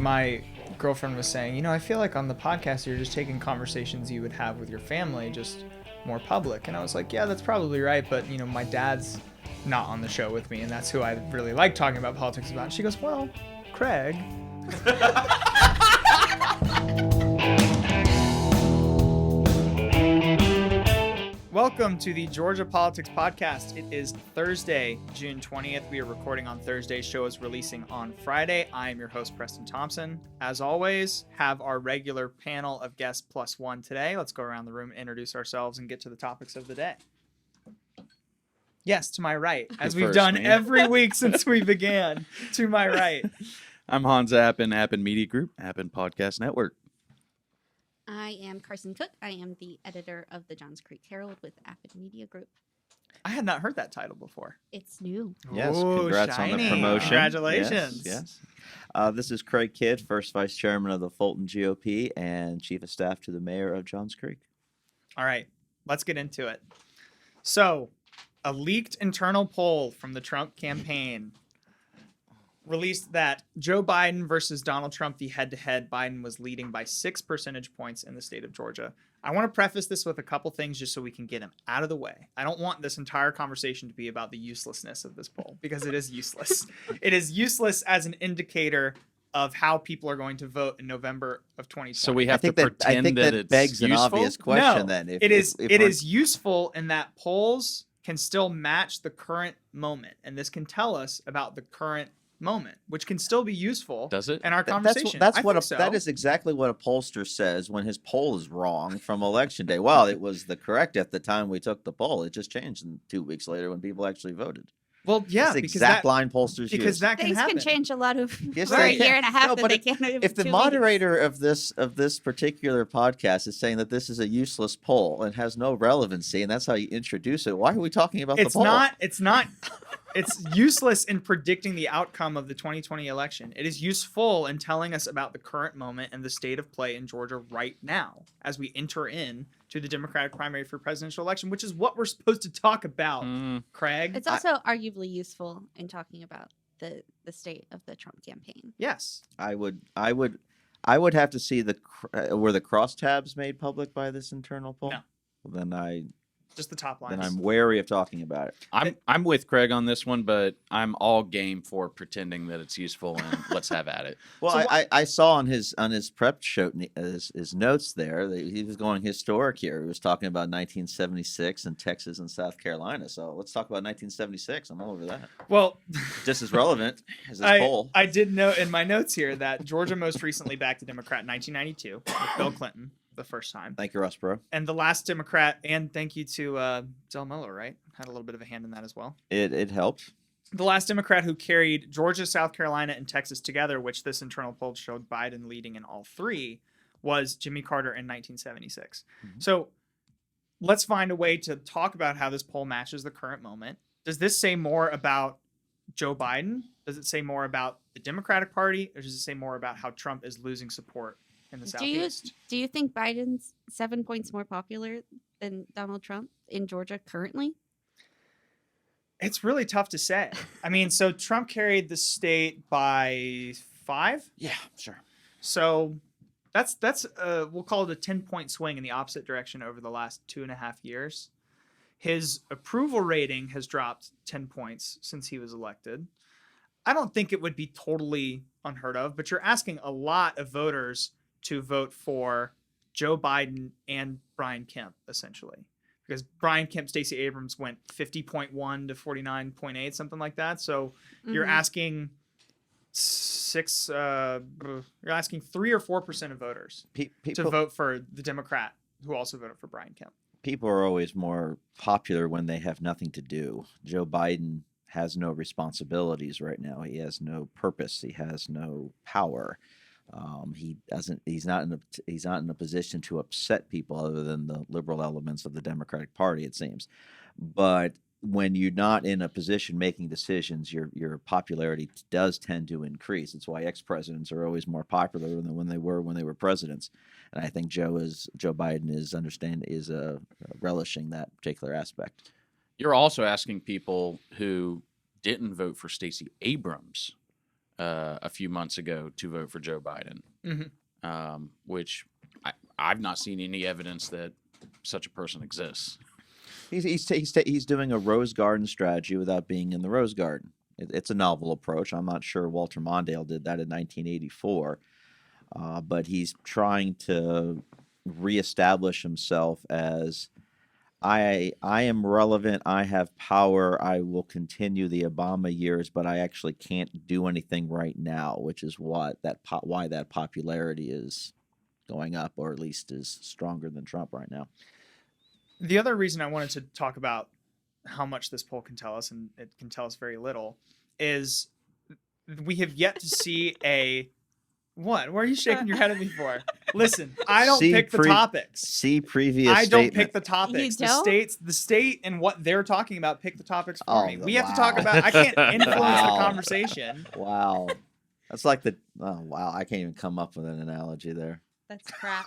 my girlfriend was saying, I feel like on the podcast you're just taking conversations you would have with your family, just more public. And I was like, yeah, that's probably right. But, my dad's not on the show with me, and that's who I really like talking about politics about. And she goes, well, Craig. Welcome to the Georgia Politics Podcast. It is Thursday, June 20th. We are recording on Thursday. Show is releasing on Friday. I am your host, Preston Thompson. As always, have our regular panel of guests plus one today. Let's go around the room, introduce ourselves, and get to the topics of the day. Yes, to my right, as we've done every week since we began. To my right. I'm Hans Appen, Appen Media Group, Appen Podcast Network. I am Carson Cook. I am the editor of the Johns Creek Herald with Appen Media Group. I had not heard that title before. It's new. Yes, Ooh, congrats shiny. on the promotion. Congratulations. Yes. This is Craig Kidd, first vice chairman of the Fulton GOP and chief of staff to the mayor of Johns Creek. All right, let's get into it. So, a leaked internal poll from the Trump campaign released that Joe Biden versus Donald Trump, the head-to-head, Biden was leading by 6 percentage points in the state of Georgia. I want to preface this with a couple things just so we can get them out of the way. I don't want this entire conversation to be about the uselessness of this poll, because it is useless. It is useless as an indicator of how people are going to vote in November of 2020. So we have to pretend that it's begs an useful? obvious question. No, then it is useful in that polls can still match the current moment, and this can tell us about the current moment, which can still be useful. Does it? In our That's conversation. that is exactly what a pollster says when his poll is wrong from election day. Well, it was the correct at the time we took the poll. It just changed 2 weeks later when people actually voted. Well, yeah, That's the because exact that, line pollsters because use. that can Things happen. can change a lot of Yes, for they a can. year and a half No, that but they can't. If the moderator of this particular podcast is saying that this is a useless poll and has no relevancy, and that's how you introduce it, why are we talking about the poll? It's not. It's useless in predicting the outcome of the 2020 election. It is useful in telling us about the current moment and the state of play in Georgia right now as we enter in to the Democratic primary for presidential election, which is what we're supposed to talk about, Craig. It's also arguably useful in talking about the state of the Trump campaign. Yes. I would have to see were the crosstabs made public by this internal poll? No. Well, then Just the top lines. I'm wary of talking about it. I'm with Craig on this one, but I'm all game for pretending that it's useful and let's have at it. Well, So I saw on his prep show his notes there that he was going historic here. He was talking about 1976 and Texas and South Carolina. So let's talk about 1976. I'm all over that. Well, Just as relevant as this poll. I did note in my notes here that Georgia most recently backed a Democrat in 1992 with Bill Clinton the first time. Thank you, Russ, bro. And the last Democrat, and thank you to Del Muller, right? Had a little bit of a hand in that as well. It helped. The last Democrat who carried Georgia, South Carolina, and Texas together, which this internal poll showed Biden leading in all three, was Jimmy Carter in 1976. Mm-hmm. So let's find a way to talk about how this poll matches the current moment. Does this say more about Joe Biden? Does it say more about the Democratic Party? Or does it say more about how Trump is losing support in the Southeast? Do you think Biden's 7 points more popular than Donald Trump in Georgia currently? It's really tough to say. I mean, so Trump carried the state by 5. Yeah, sure. So that's we'll call it a 10-point swing in the opposite direction over the last 2.5 years. His approval rating has dropped 10 points since he was elected. I don't think it would be totally unheard of, but you're asking a lot of voters to vote for Joe Biden and Brian Kemp, essentially. Because Brian Kemp, Stacey Abrams went 50.1 to 49.8, something like that. So you're asking you're asking 3 or 4% of voters to vote for the Democrat who also voted for Brian Kemp. People are always more popular when they have nothing to do. Joe Biden has no responsibilities right now. He has no purpose. He has no power. He's not in a position to upset people other than the liberal elements of the Democratic Party, it seems. But when you're not in a position making decisions, your popularity does tend to increase. It's why ex-presidents are always more popular than when they were presidents. And I think Joe Biden is relishing that particular aspect. You're also asking people who didn't vote for Stacey Abrams a few months ago to vote for Joe Biden, Mhm. which I've not seen any evidence that such a person exists. He's doing a rose garden strategy without being in the rose garden. It's a novel approach. I'm not sure Walter Mondale did that in 1984, but he's trying to reestablish himself as I am relevant. I have power. I will continue the Obama years, but I actually can't do anything right now, which is why that popularity is going up, or at least is stronger than Trump right now. The other reason I wanted to talk about how much this poll can tell us, and it can tell us very little, is we have yet to see a what? Why are you shaking your head at me for? Listen, I don't pick the topics. See previous I don't statement. pick the topics. You don't? The state and what they're talking about pick the topics for Oh, me. We have to talk wow. about. I can't influence Wow. the conversation. Wow. That's like oh wow, I can't even come up with an analogy there. That's crap.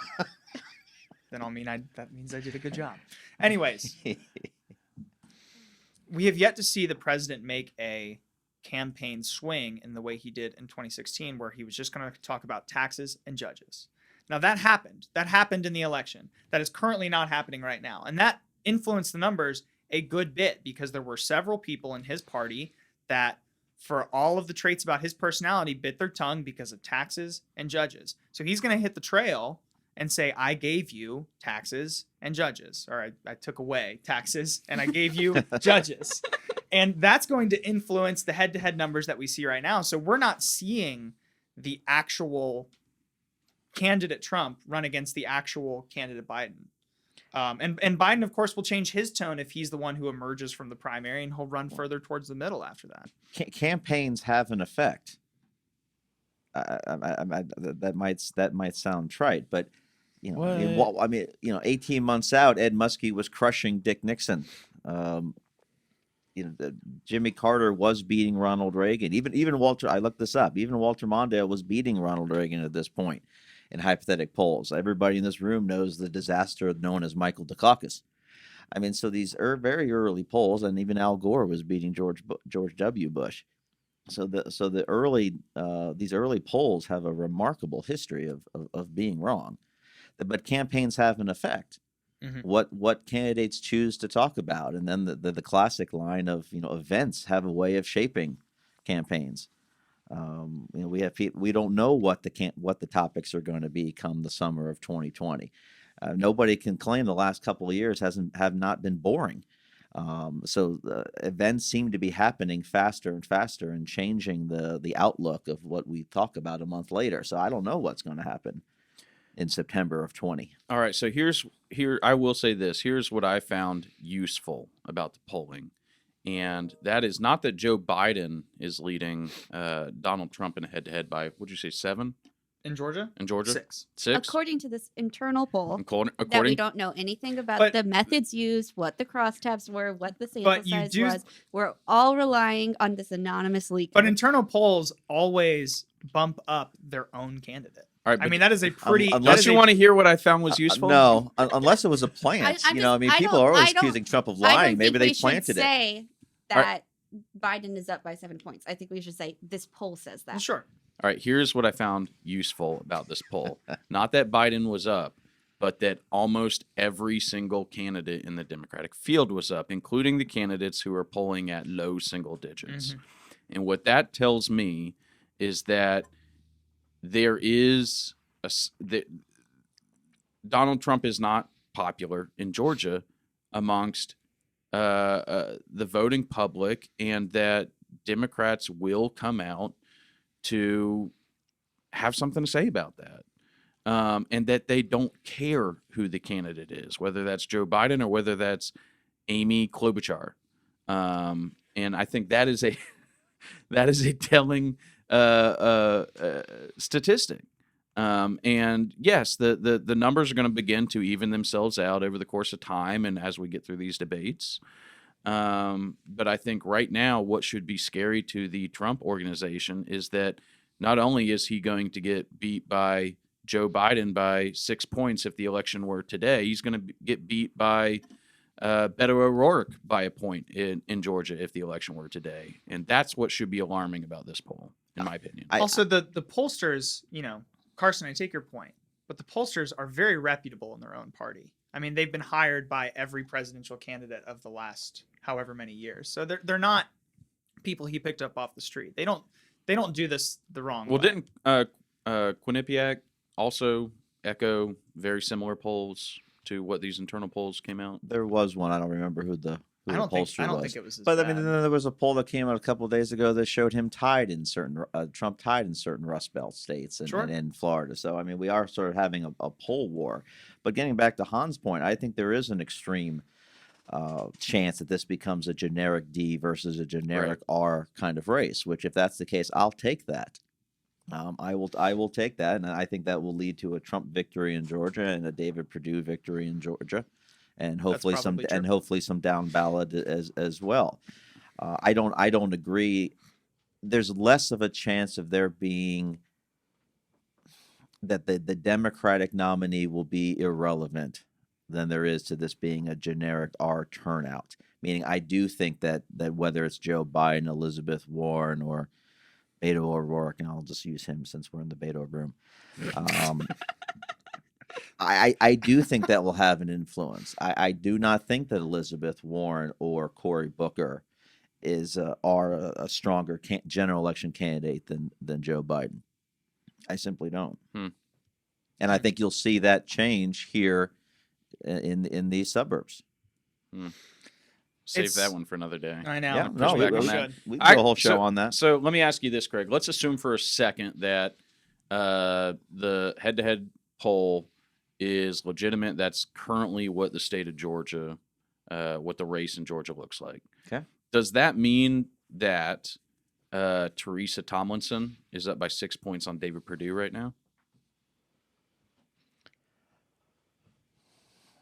Then that means I did a good job. Anyways, we have yet to see the president make a campaign swing in the way he did in 2016, where he was just going to talk about taxes and judges. Now that happened. That happened in the election. That is currently not happening right now. And that influenced the numbers a good bit, because there were several people in his party that, for all of the traits about his personality, bit their tongue because of taxes and judges. So he's going to hit the trail and say, I gave you taxes and judges, or I took away taxes and I gave you judges. And that's going to influence the head-to-head numbers that we see right now. So we're not seeing the actual candidate Trump run against the actual candidate Biden. And Biden, of course, will change his tone if he's the one who emerges from the primary, and he'll run further towards the middle after that. Campaigns have an effect. That might sound trite, but you know, 18 months out, Ed Muskie was crushing Dick Nixon. Jimmy Carter was beating Ronald Reagan. Even Walter, I looked this up. Even Walter Mondale was beating Ronald Reagan at this point in hypothetical polls. Everybody in this room knows the disaster known as Michael Dukakis. I mean, so these are very early polls, and even Al Gore was beating George W. Bush. So these early polls have a remarkable history of being wrong, but campaigns have an effect. Mhm. What candidates choose to talk about, and then the classic line of events have a way of shaping campaigns. We don't know what the topics are going to be come the summer of 2020. Nobody can claim the last couple of years have not been boring. So events seem to be happening faster and faster and changing the outlook of what we talk about a month later. So I don't know what's going to happen in September of 20. All right, so I will say this. Here's what I found useful about the polling. And that is not that Joe Biden is leading Donald Trump in a head-to-head by, what'd you say, 7? In Georgia? In Georgia? 6. 6? According to this internal poll, that we According don't know anything about But- the methods used, what the crosstabs were, what the sample But you size do- was. We're all relying on this anonymous leak. But internal polls always bump up their own candidate. All right, I but mean, that is a pretty. unless that unless is you a- want to hear what I found was useful. No, unless it was a plant. I People don't- are always I don't- accusing Trump of I lying. don't Maybe think they we should planted it. say All that Biden is up by 7 points. I think we should say this poll says that. Well, sure. All right, here's what I found useful about this poll. Not that Biden was up, but that almost every single candidate in the Democratic field was up, including the candidates who are polling at low single digits. Mhm. And what that tells me is that there is that Donald Trump is not popular in Georgia amongst the voting public, and that Democrats will come out to have something to say about that. And that they don't care who the candidate is, whether that's Joe Biden or whether that's Amy Klobuchar. And I think that is a telling statistic. And yes, the numbers are going to begin to even themselves out over the course of time and as we get through these debates. But I think right now what should be scary to the Trump organization is that not only is he going to get beat by Joe Biden by 6 points if the election were today, he's going to get beat by Beto O'Rourke by a point in Georgia if the election were today. And that's what should be alarming about this poll. in my opinion. Also, the pollsters, Carson, I take your point, but the pollsters are very reputable in their own party. I mean, they've been hired by every presidential candidate of the last however many years. So they're not people he picked up off the street. They don't do this the wrong way. Well, didn't Quinnipiac also echo very similar polls to what these internal polls came out? There was one. I don't remember who the pollster I don't was. think it was as But I bad. mean, then there was a poll that came out a couple of days ago that showed him tied in certain Trump tied in certain Rust Belt states and, Sure. and in Florida. So I mean, we are sort of having a poll war. But getting back to Han's point, I think there is an extreme chance that this becomes a generic D versus a generic R kind of race. Which, if that's the case, I'll take that. I will take that, and I think that will lead to a Trump victory in Georgia and a David Perdue victory in Georgia, and hopefully some down ballot as well. I don't agree. There's less of a chance of there being that the Democratic nominee will be irrelevant than there is to this being a generic R turnout. Meaning, I do think that whether it's Joe Biden, Elizabeth Warren, or Beto O'Rourke, and I'll just use him since we're in the Beto room. I do think that will have an influence. I do not think that Elizabeth Warren or Cory Booker are a stronger general election candidate than Joe Biden. I simply don't. And I think you'll see that change here in these suburbs. Save that one for another day. I know. Yeah, Push no, back we on should. that. We can do a whole show on that. So let me ask you this, Craig. Let's assume for a second that the head-to-head poll is legitimate. That's currently what the state of Georgia, what the race in Georgia looks like. Okay. Does that mean that Teresa Tomlinson is up by 6 points on David Perdue right now?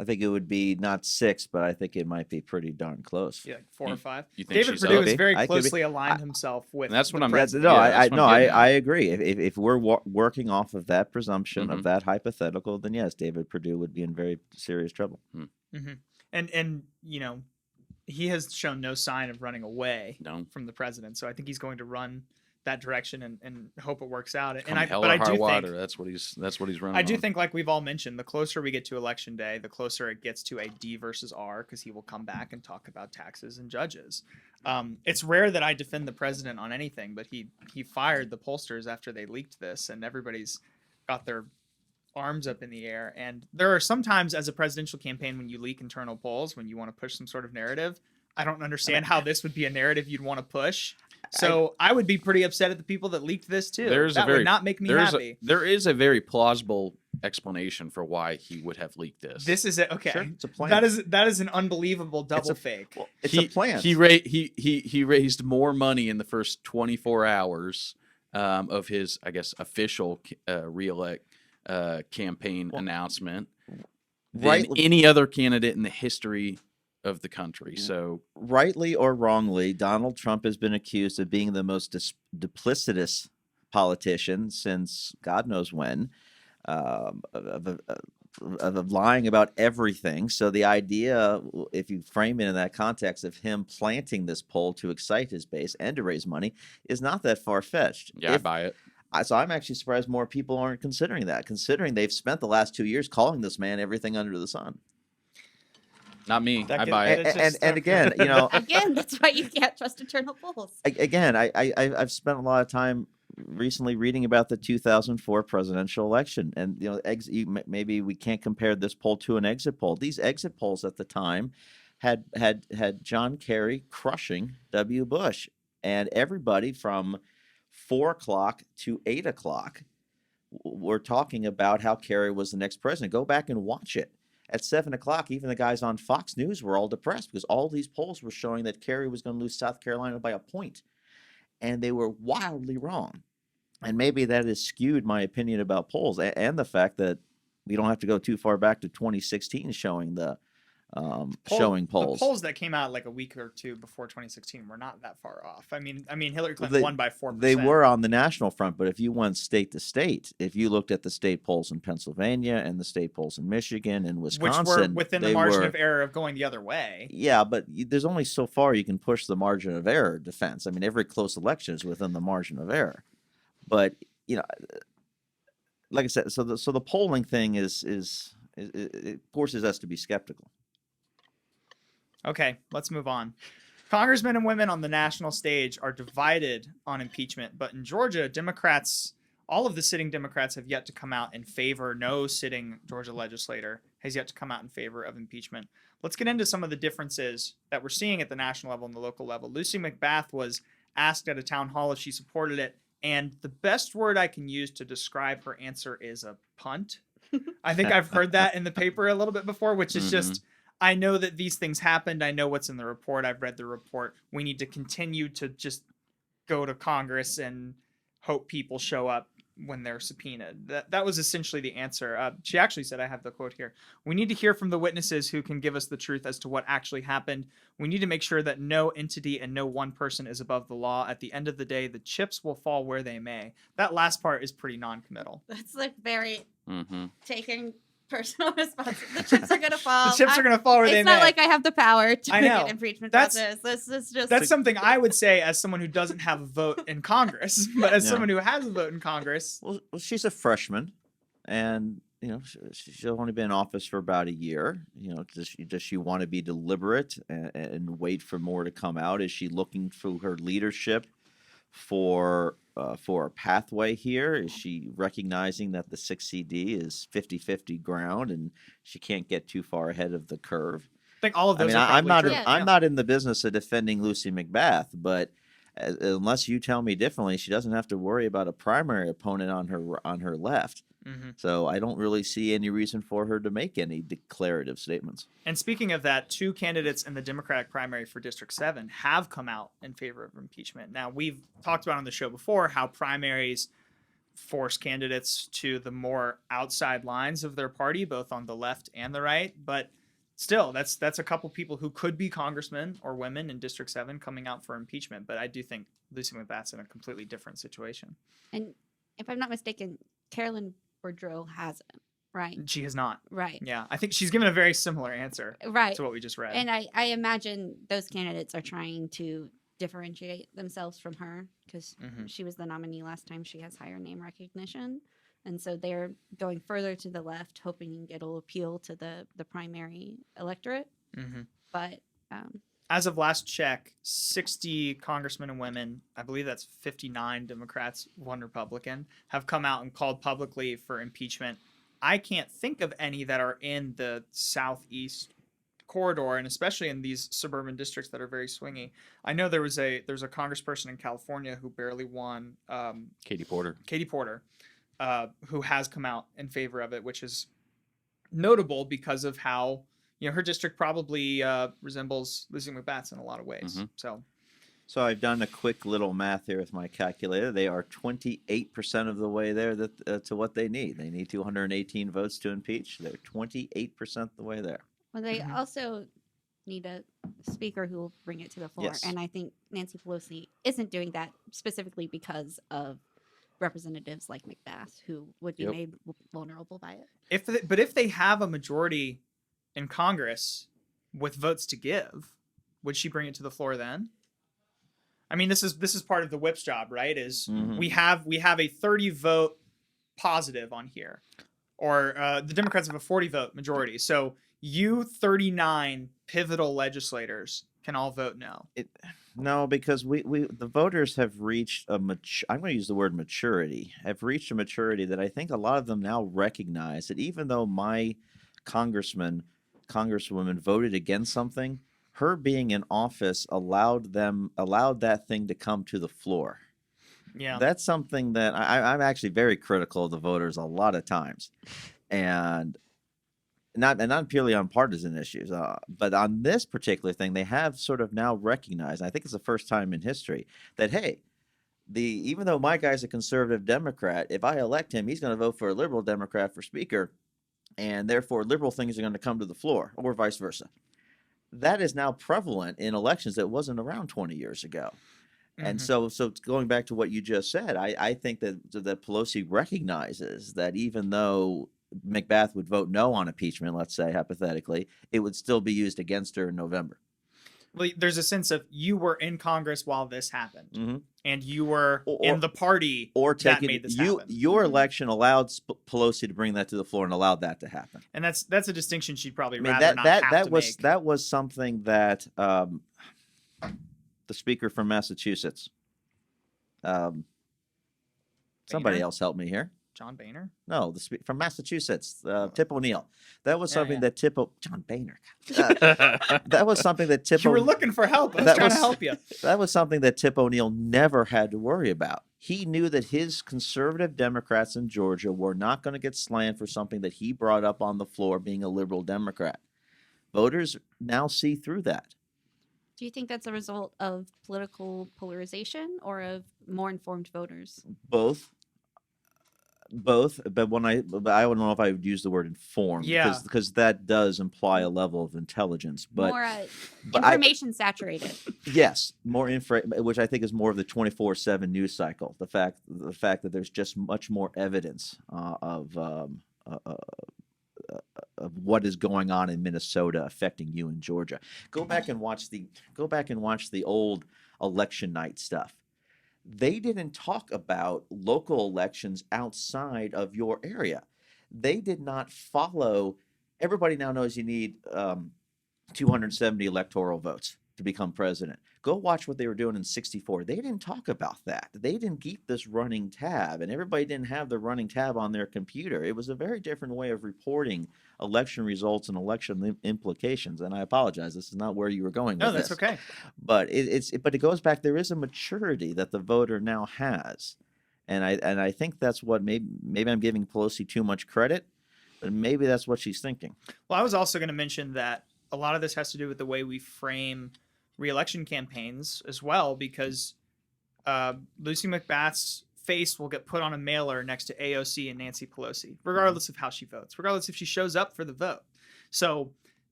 I think it would be not 6, but I think it might be pretty darn close. Yeah, like 4 or 5. You think David she's Perdue up? has very I could be. closely aligned himself with. And that's what the I'm- president. No, Yeah, that's what I'm getting at. I agree. If we're working off of that presumption Mhm. of that hypothetical, then yes, David Perdue would be in very serious trouble. Mm-hmm. And he has shown no sign of running away No. from the president. So I think he's going to run that direction and hope it works out. Come And hell but or I high do water. think That's what he's running. I do on. think, like we've all mentioned, the closer we get to election day, the closer it gets to a D versus R, because he will come back and talk about taxes and judges. It's rare that I defend the president on anything, but he fired the pollsters after they leaked this, and everybody's got their arms up in the air. And there are sometimes, as a presidential campaign, when you leak internal polls, when you want to push some sort of narrative, I don't understand how this would be a narrative you'd want to push. So I would be pretty upset at the people that leaked this too. That would not make me happy. There is a very plausible explanation for why he would have leaked this. This is it. Okay, Sure, it's a plan. that is an unbelievable double fake. Well, it's a plan. He raised more money in the first 24 hours of his, I guess, official reelect campaign announcement than Right- any other candidate in the history of the country. So Rightly or wrongly, Donald Trump has been accused of being the most duplicitous politician since God knows when, of lying about everything. So the idea, if you frame it in that context of him planting this poll to excite his base and to raise money, is not that far-fetched. yeah, I buy it. So I'm actually surprised more people aren't considering that, considering they've spent the last 2 years calling this man everything under the sun. Not me. That I could- buy it. It's just- And again, you know, Again, that's why you can't trust internal polls. again, I've spent a lot of time recently reading about the 2004 presidential election, and you know, maybe we can't compare this poll to an exit poll. These exit polls at the time had John Kerry crushing W. Bush, and everybody from 4 o'clock to 8 o'clock were talking about how Kerry was the next president. Go back and watch it. At 7 o'clock, even the guys on Fox News were all depressed because all these polls were showing that Kerry was going to lose South Carolina by a point. And they were wildly wrong. And maybe that has skewed my opinion about polls and the fact that we don't have to go too far back to 2016 showing the showing polls. The polls that came out like a week or two before 2016 were not that far off. I mean, Hillary Clinton They- won by 4%. They were on the national front, but if you went state to state, if you looked at the state polls in Pennsylvania and the state polls in Michigan and which Wisconsin, were within the they margin were- of error of going the other way. Yeah, but there's only so far you can push the margin of error defense. I mean, every close election is within the margin of error. But like I said, so the polling thing is it forces us to be skeptical. Okay, let's move on. Congressmen and women on the national stage are divided on impeachment, but in Georgia, Democrats, all of the sitting Democrats have yet to come out in favor. No sitting Georgia legislator has yet to come out in favor of impeachment. Let's get into some of the differences that we're seeing at the national level and the local level. Lucy McBath was asked at a town hall if she supported it, and the best word I can use to describe her answer is a punt. I think I've heard that in the paper a little bit before, which is just, I know that these things happened. I know what's in the report. I've read the report. We need to continue to just go to Congress and hope people show up when they're subpoenaed. That was essentially the answer. She actually said, I have the quote here, "We need to hear from the witnesses who can give us the truth as to what actually happened. We need to make sure that no entity and no one person is above the law. At the end of the day, the chips will fall where they may." That last part is pretty non-committal. That's like very taking personal responsibility. The chips are gonna fall. The chips are going to fall where they may. It's not like I have the power to I make know. an impeachment That's- process. This is just That's something I would say as someone who doesn't have a vote in Congress, but as Yeah. someone who has a vote in Congress. Well, she's a freshman, and she's only been in office for about a year. Does she want to be deliberate and wait for more to come out? Is she looking through her leadership for a pathway here? Is she recognizing that the 6 CD is 50-50 ground and she can't get too far ahead of the curve? I think all of I those mean, are I'm not probably true. I'm not in the business of defending Lucy McBath, but unless you tell me differently, she doesn't have to worry about a primary opponent on her left. Mhm. So I don't really see any reason for her to make any declarative statements. And speaking of that, 2 candidates in the Democratic primary for District 7 have come out in favor of impeachment. Now, we've talked about on the show before how primaries force candidates to the more outside lines of their party, both on the left and the right. But still, that's a couple people who could be congressmen or women in District 7 coming out for impeachment. But I do think Lucy McBath's in a completely different situation. And if I'm not mistaken, Carolyn Boudreaux hasn't, right? She has not. Right. Yeah, I think she's given a very similar answer Right. to what we just read. And I imagine those candidates are trying to differentiate themselves from her because Mhm. she was the nominee last time. She has higher name recognition. And so they're going further to the left, hoping it'll appeal to the primary electorate. Mhm. But As of last check, 60 congressmen and women, I believe that's 59 Democrats, 1 Republican, have come out and called publicly for impeachment. I can't think of any that are in the southeast corridor, and especially in these suburban districts that are very swingy. I know there's a congressperson in California who barely won, Katie Porter. Katie Porter, who has come out in favor of it, which is notable because of how her district probably resembles Lucy McBath's in a lot of ways. Mhm. So I've done a quick little math here with my calculator. They are 28% of the way there to what they need. They need 218 votes to impeach. They're 28% the way there. well, they Mhm. also need a speaker who will bring it to the floor. Yes. And I think Nancy Pelosi isn't doing that specifically because of representatives like McBath who would be Yep. made vulnerable by it. If they have a majority in Congress with votes to give, would she bring it to the floor then? I mean, this is part of the whip's job, right? Is Mhm. we have a 30 vote positive on here, or the Democrats have a 40 vote majority. So you 39 pivotal legislators can all vote no. No, because the voters have reached I'm going to use the word maturity. Have reached a maturity that I think a lot of them now recognize that even though my congresswoman voted against something, her being in office allowed that thing to come to the floor. Yeah. That's something that I'm actually very critical of the voters a lot of times, and not purely on partisan issues, but on this particular thing, they have sort of now recognized. I think it's the first time in history that hey, even though my guy's a conservative Democrat, if I elect him, he's going to vote for a liberal Democrat for speaker, and therefore liberal things are going to come to the floor, or vice versa. That is now prevalent in elections that wasn't around 20 years ago. And Mhm. so going back to what you just said, I think that Pelosi recognizes that even though McBath would vote no on impeachment, let's say hypothetically, it would still be used against her in November. Well, there's a sense of you were in Congress while this happened. Mm-hmm. and you were Or- in the party Or that taking made this you happen. your election allowed Pelosi to bring that to the floor and allowed that to happen. And that's a distinction she'd probably I mean, rather not have to make. that was something that the speaker from Massachusetts, somebody Boehner? else help me here. John Boehner. No, from Massachusetts, Tip O'Neill. That was Yeah, something yeah. that John Boehner. That was something that Tip. You were looking for help. I was that trying was- to help you. That was something that Tip O'Neill never had to worry about. He knew that his conservative Democrats in Georgia were not going to get slammed for something that he brought up on the floor, being a liberal Democrat. Voters now see through that. Do you think that's a result of political polarization or of more informed voters? Both, but but I don't know if I would use the word informed, Yeah. because that does imply a level of intelligence. But More but I- information saturated. yes, more info, which I think is more of the 24/7 news cycle. The fact that there's just much more evidence of what is going on in Minnesota affecting you in Georgia. Go back and watch the old election night stuff. They didn't talk about local elections outside of your area. They did not follow. Everybody now knows you need 270 electoral votes to become president. Go watch what they were doing in 64. They didn't talk about that. They didn't keep this running tab, and everybody didn't have the running tab on their computer. It was a very different way of reporting election results and election implications. And I apologize, this is not where you were going No, with that's this. okay. But it goes back. There is a maturity that the voter now has, and I think that's what maybe I'm giving Pelosi too much credit, but maybe that's what she's thinking. Well, I was also going to mention that a lot of this has to do with the way we frame re-election campaigns as well, because Lucy McBath's face will get put on a mailer next to AOC and Nancy Pelosi, regardless of how she votes, regardless if she shows up for the vote. So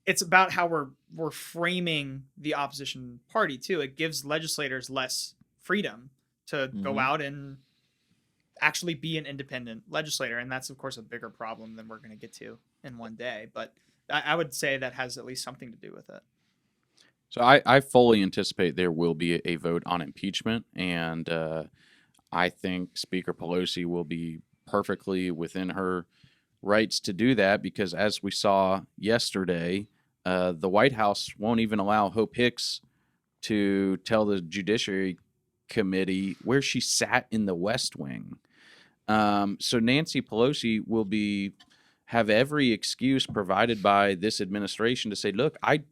it's about how we're framing the opposition party too. It gives legislators less freedom to go Mhm. out and actually be an independent legislator, and that's of course a bigger problem than we're going to get to in one day. But I would say that has at least something to do with it. So I fully anticipate there will be a vote on impeachment, and I think Speaker Pelosi will be perfectly within her rights to do that, because as we saw yesterday, the White House won't even allow Hope Hicks to tell the Judiciary Committee where she sat in the West Wing. So Nancy Pelosi will have every excuse provided by this administration to say, look, I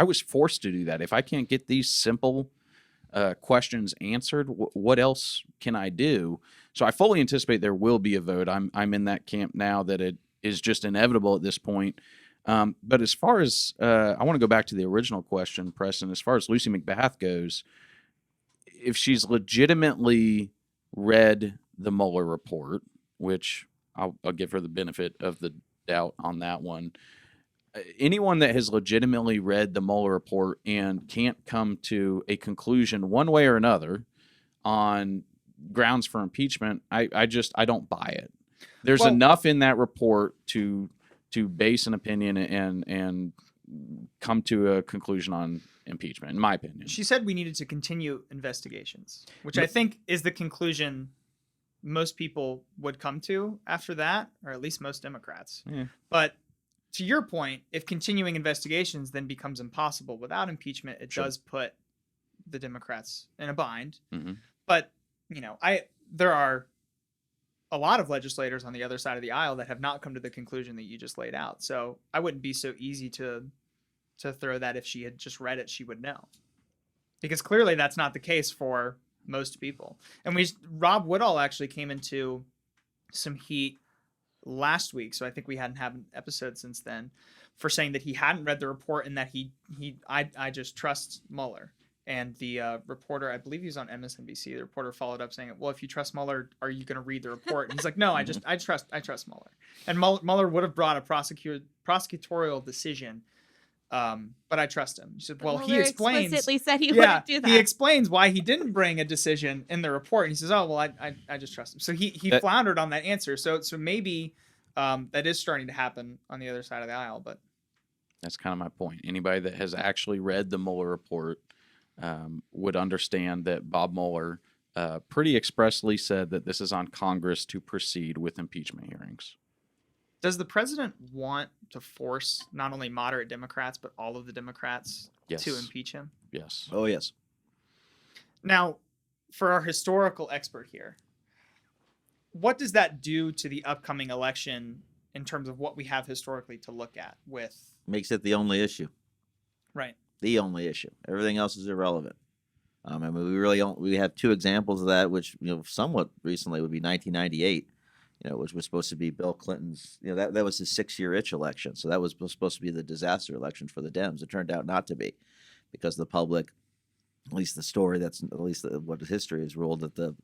was forced to do that. If I can't get these simple questions answered, what else can I do? So I fully anticipate there will be a vote. I'm in that camp now that it is just inevitable at this point. But as far as I want to go back to the original question, Preston, as far as Lucy McBath goes, if she's legitimately read the Mueller report, which I'll give her the benefit of the doubt on that one. Anyone that has legitimately read the Mueller report and can't come to a conclusion one way or another on grounds for impeachment, I don't buy it. There's Well- enough in that report to base an opinion and come to a conclusion on impeachment, in my opinion. She said we needed to continue investigations, which I think is the conclusion most people would come to after that, or at least most Democrats. Yeah. But to your point, if continuing investigations then becomes impossible without impeachment, it Sure. does put the Democrats in a bind. Mhm. But, there are a lot of legislators on the other side of the aisle that have not come to the conclusion that you just laid out. So I wouldn't be so easy to throw that if she had just read it, she would know. Because clearly that's not the case for most people. And Rob Woodall actually came into some heat last week, so I think we hadn't had an episode since then, for saying that he hadn't read the report and that I just trust Mueller. And the reporter, I believe he was on MSNBC, the reporter followed up saying, well, if you trust Mueller, are you going to read the report? And he's like, no, I trust Mueller. And Mueller would have brought a prosecutorial decision, but I trust him. He said, well, he Mueller explains. explicitly said he Yeah, wouldn't do that. he explains why he didn't bring a decision in the report. And he says, oh, well, I just trust him. So he floundered on that answer. So maybe that is starting to happen on the other side of the aisle. But That's kind of my point. Anybody that has actually read the Mueller report would understand that Bob Mueller pretty expressly said that this is on Congress to proceed with impeachment hearings. Does the president want to force not only moderate Democrats, but all of the Democrats Yes. to impeach him? Yes. Oh yes. Now, for our historical expert here, what does that do to the upcoming election in terms of what we have historically to look at with, Makes it the only issue. right? The only issue. Everything else is irrelevant. I mean, we really don't. We have two examples of that, which somewhat recently would be 1998. Which was supposed to be Bill Clinton's. That was his 6-year itch election. So that was supposed to be the disaster election for the Dems. It turned out not to be, because the public, at least the story that's at least what history has ruled, that the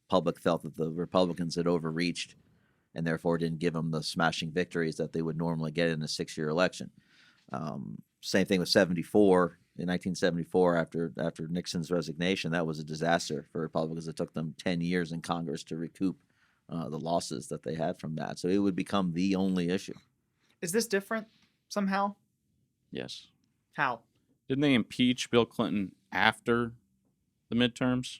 public felt that the Republicans had overreached, and therefore didn't give them the smashing victories that they would normally get in a 6-year election. Same thing with 74. In 1974, after Nixon's resignation, that was a disaster for Republicans. It took them 10 years in Congress to recoup the losses that they had from that. So it would become the only issue. Is this different somehow? Yes. How? Didn't they impeach Bill Clinton after the midterms?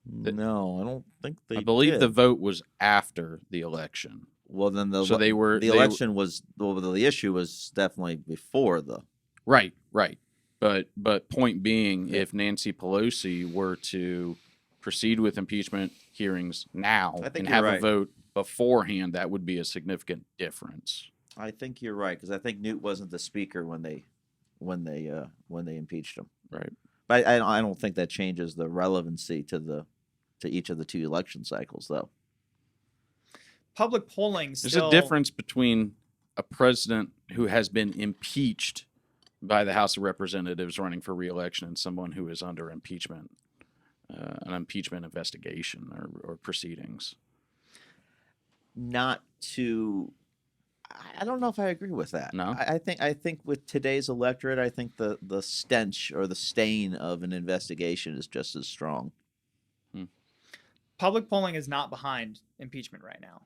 No, I don't think they I believe did. the vote was after the election. Well, then the So they were the election was the issue was definitely before the. Right. But point being, if Nancy Pelosi were to proceed with impeachment hearings now I think and you're have right. a vote beforehand, that would be a significant difference. I think you're right, because I think Newt wasn't the speaker when they impeached him. Right. But I don't think that changes the relevancy to each of the two election cycles, though. Public polling There's still... a difference between a president who has been impeached by the House of Representatives running for re-election and someone who is under impeachment, an impeachment investigation or proceedings. Not to. I don't know if I agree with that. No? I think with today's electorate, I think the stench or the stain of an investigation is just as strong. Public polling is not behind impeachment right now.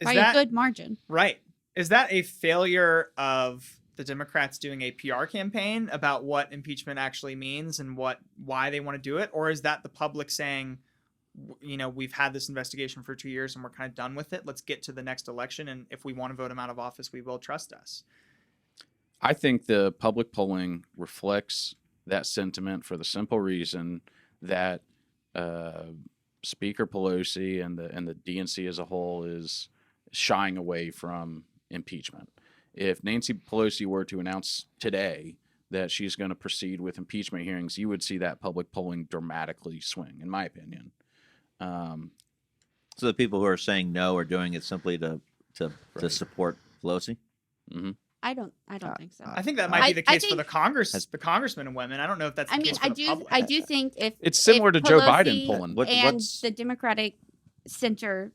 Is By that a good margin. right? Is that a failure of the Democrats doing a PR campaign about what impeachment actually means and why they want to do it? Or is that the public saying, we've had this investigation for 2 years and we're kind of done with it. Let's get to the next election. And if we want to vote him out of office, we will. Trust us. I think the public polling reflects that sentiment for the simple reason that Speaker Pelosi and the DNC as a whole is shying away from impeachment. If Nancy Pelosi were to announce today that she's going to proceed with impeachment hearings, you would see that public polling dramatically swing, in my opinion. So the people who are saying no are doing it simply to Right. support Pelosi. Mm-hmm. I don't think so. I think that might be the I case for the congressmen and women. I don't know if that's the case for the public. I do think if It's similar if to Joe Pelosi Biden polling. and What's the Democratic center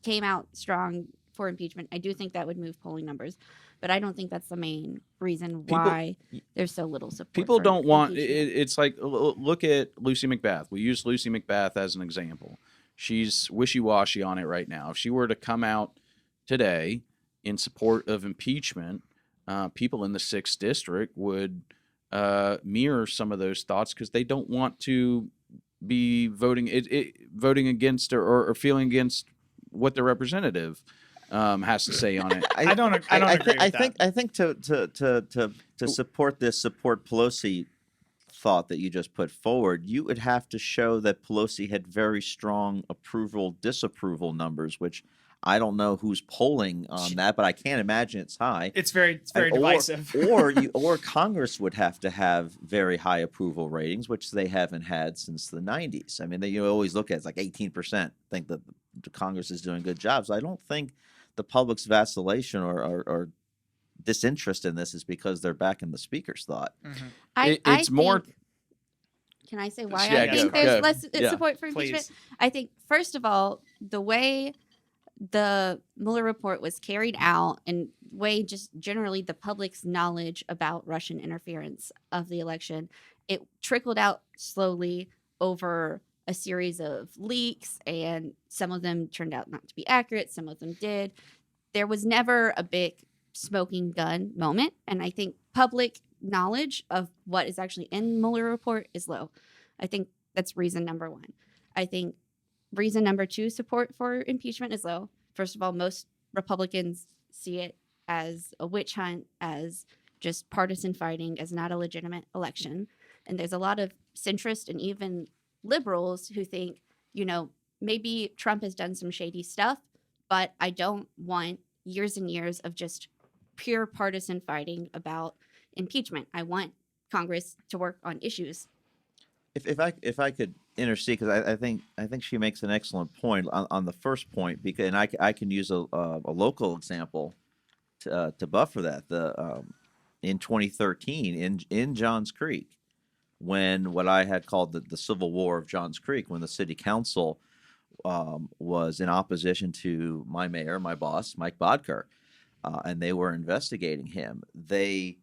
came out strong for impeachment, I do think that would move polling numbers. But I don't think that's the main reason why there's so little support. People for don't want impeachment. it's like, look at Lucy McBath. We use Lucy McBath as an example. She's wishy-washy on it right now. If she were to come out today in support of impeachment, people in the 6th district would mirror some of those thoughts because they don't want to be voting against or feeling against what their representative has to say on it. I don't agree with that. I think to support Pelosi thought that you just put forward, you would have to show that Pelosi had very strong disapproval numbers, which I don't know who's polling on that, but I can't imagine it's high. It's very divisive. or Congress would have to have very high approval ratings, which they haven't had since the 90s. I mean, you always look at it's like 18% think that the Congress is doing good jobs. I don't think the public's vacillation or disinterest in this is because they're backing the speaker's thought. Mhm. It's more. think- Can I say why Yeah, I think go. there's less Yeah. support for impeachment? Please. I think, first of all, the way the Mueller report was carried out and way just generally the public's knowledge about Russian interference of the election, it trickled out slowly over a series of leaks, and some of them turned out not to be accurate. Some of them did. There was never a big smoking gun moment, and I think public knowledge of what is actually in the Mueller report is low. I think That's reason number one. I think reason number two, support for impeachment is low. First of all, most Republicans see it as a witch hunt, as just partisan fighting, as not a legitimate election. And there's a lot of centrist and even liberals who think, maybe Trump has done some shady stuff, but I don't want years and years of just pure partisan fighting about impeachment. I want Congress to work on issues. If I could intercede, because I think she makes an excellent point on the first point, because and I can use a local example to buffer that. In 2013 in Johns Creek, when what I had called the Civil War of Johns Creek, when the city council was in opposition to my mayor, my boss, Mike Bodker, and they were investigating him. They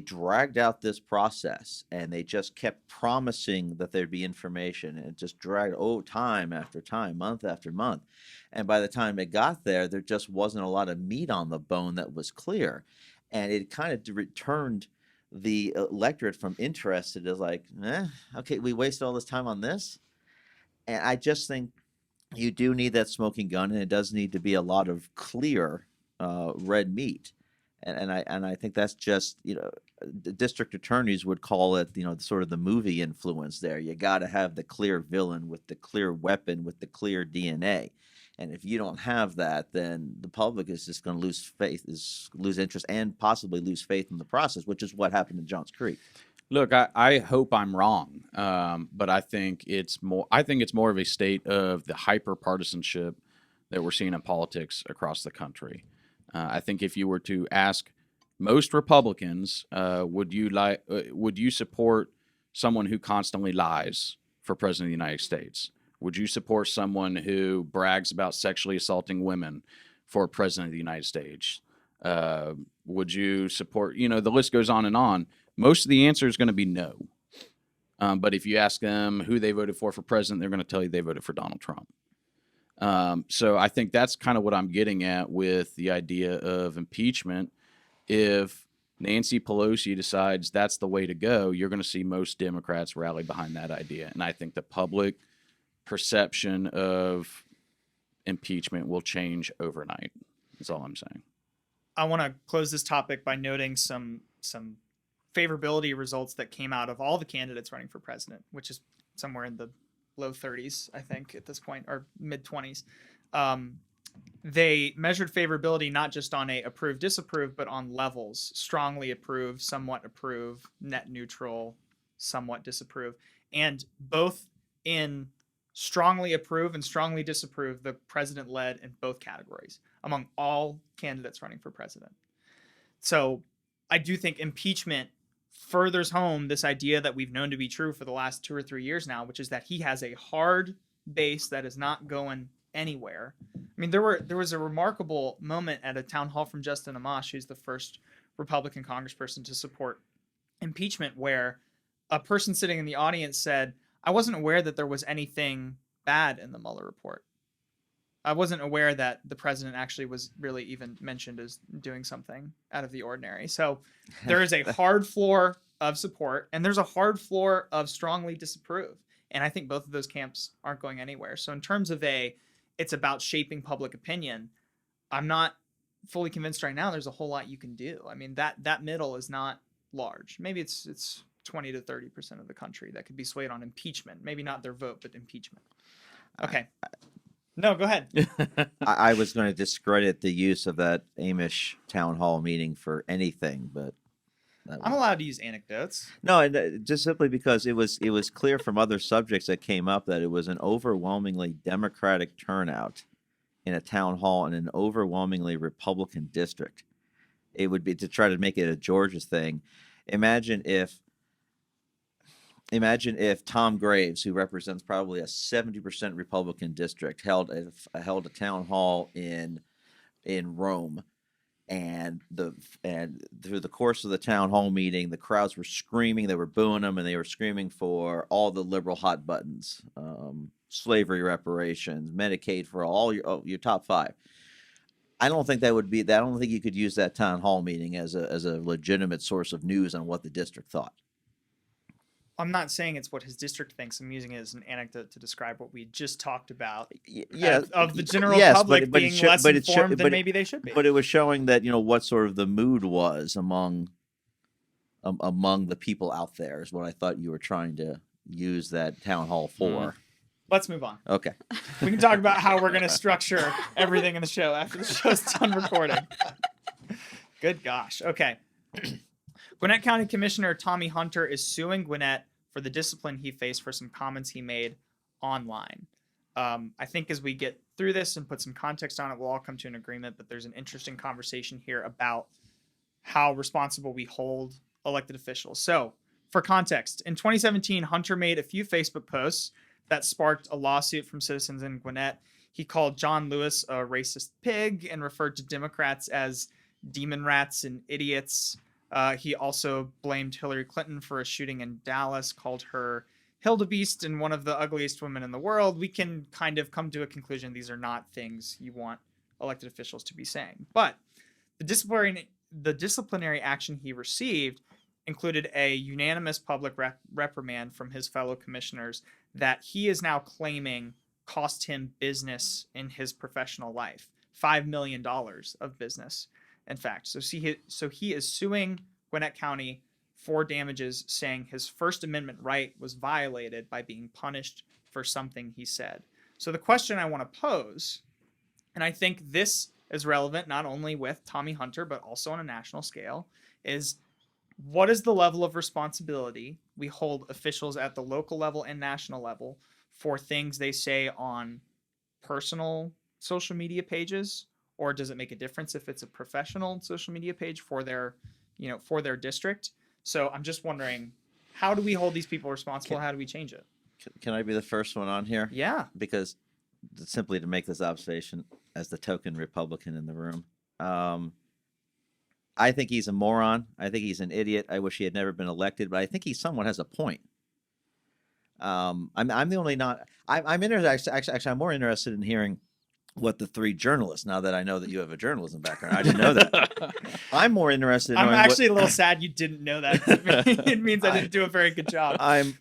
dragged out this process, and they just kept promising that there'd be information, and it just dragged time after time, month after month. And by the time it got there just wasn't a lot of meat on the bone that was clear. And it kind of returned the electorate from interested as like, okay, we wasted all this time on this. And I just think you do need that smoking gun, and it does need to be a lot of clear red meat. And I think that's just, the district attorneys would call it, sort of the movie influence there. You got to have the clear villain with the clear weapon with the clear DNA. And if you don't have that, then the public is just going to lose interest, and possibly lose faith in the process, which is what happened in Johns Creek. Look, I hope I'm wrong, but I think it's more of a state of the hyper partisanship that we're seeing in politics across the country. I think if you were to ask most Republicans, would you support someone who constantly lies for president of the United States? Would you support someone who brags about sexually assaulting women for president of the United States? Would you support, the list goes on and on. Most of the answer is going to be no. But if you ask them who they voted for president, they're going to tell you they voted for Donald Trump. So I think that's kind of what I'm getting at with the idea of impeachment. If Nancy Pelosi decides that's the way to go, you're going to see most Democrats rally behind that idea. And I think the public perception of impeachment will change overnight. That's all I'm saying. I want to close this topic by noting some favorability results that came out of all the candidates running for president, which is somewhere in the low 30s, I think, at this point, or mid 20s. They measured favorability not just on a approve, disapprove, but on levels: strongly approve, somewhat approve, net neutral, somewhat disapprove. And both in strongly approve and strongly disapprove, the president led in both categories among all candidates running for president. So I do think impeachment furthers home this idea that we've known to be true for the last 2 or 3 years now, which is that he has a hard base that is not going anywhere. I mean, there was a remarkable moment at a town hall from Justin Amash, who's the first Republican congressperson to support impeachment, where a person sitting in the audience said, I wasn't aware that there was anything bad in the Mueller report. I wasn't aware that the president actually was really even mentioned as doing something out of the ordinary. So there is a hard floor of support, and there's a hard floor of strongly disapprove. And I think both of those camps aren't going anywhere. So in terms of it's about shaping public opinion, I'm not fully convinced right now there's a whole lot you can do. I mean, that middle is not large. Maybe it's 20 to 30% of the country that could be swayed on impeachment. Maybe not their vote, but impeachment. Okay. No, go ahead. I was going to discredit the use of that Amish town hall meeting for anything, but I'm allowed to use anecdotes. No, and just simply because it was clear from other subjects that came up that it was an overwhelmingly Democratic turnout in a town hall in an overwhelmingly Republican district. It would be, to try to make it a Georgia thing. Imagine if Tom Graves, who represents probably a 70% Republican district, held a town hall in Rome, and through the course of the town hall meeting, the crowds were screaming, they were booing him, and they were screaming for all the liberal hot buttons, slavery reparations, Medicaid for all your top 5. I don't think you could use that town hall meeting as a legitimate source of news on what the district thought. I'm not saying it's what his district thinks. I'm using it as an anecdote to describe what we just talked about. Yeah, Of the general yes, public but being it sho- less but it sho- informed than but it- maybe they should be. But it was showing that what sort of the mood was among the people out there is what I thought you were trying to use that town hall for. Let's move on. Okay. We can talk about how we're going to structure everything in the show after the show's done recording. Good gosh. Okay. Gwinnett County Commissioner Tommy Hunter is suing Gwinnett for the discipline he faced for some comments he made online. I think as we get through this and put some context on it, we'll all come to an agreement that there's an interesting conversation here about how responsible we hold elected officials. So, for context, in 2017, Hunter made a few Facebook posts that sparked a lawsuit from citizens in Gwinnett. He called John Lewis a racist pig and referred to Democrats as demon rats and idiots. He also blamed Hillary Clinton for a shooting in Dallas, called her Hildebeest and one of the ugliest women in the world. We can kind of come to a conclusion these are not things you want elected officials to be saying. But the disciplinary action he received included a unanimous public reprimand from his fellow commissioners that he is now claiming cost him business in his professional life. $5 million of business, in fact. So he is suing Gwinnett County for damages, saying his First Amendment right was violated by being punished for something he said. So the question I want to pose, and I think this is relevant not only with Tommy Hunter, but also on a national scale, is what is the level of responsibility we hold officials at the local level and national level for things they say on personal social media pages, or does it make a difference if it's a professional social media page for their district? So I'm just wondering, how do we hold these people responsible? How do we change it? Can I be the first one on here? Yeah. Because simply to make this observation as the token Republican in the room, I think he's a moron. I think he's an idiot. I wish he had never been elected, but I think he somewhat has a point. I'm the only not. I'm interested. Actually, I'm more interested in hearing what the three journalists. Now that I know that you have a journalism background, I didn't know that. I'm more interested in I'm knowing actually a little sad you didn't know that. It means I didn't do a very good job. I'm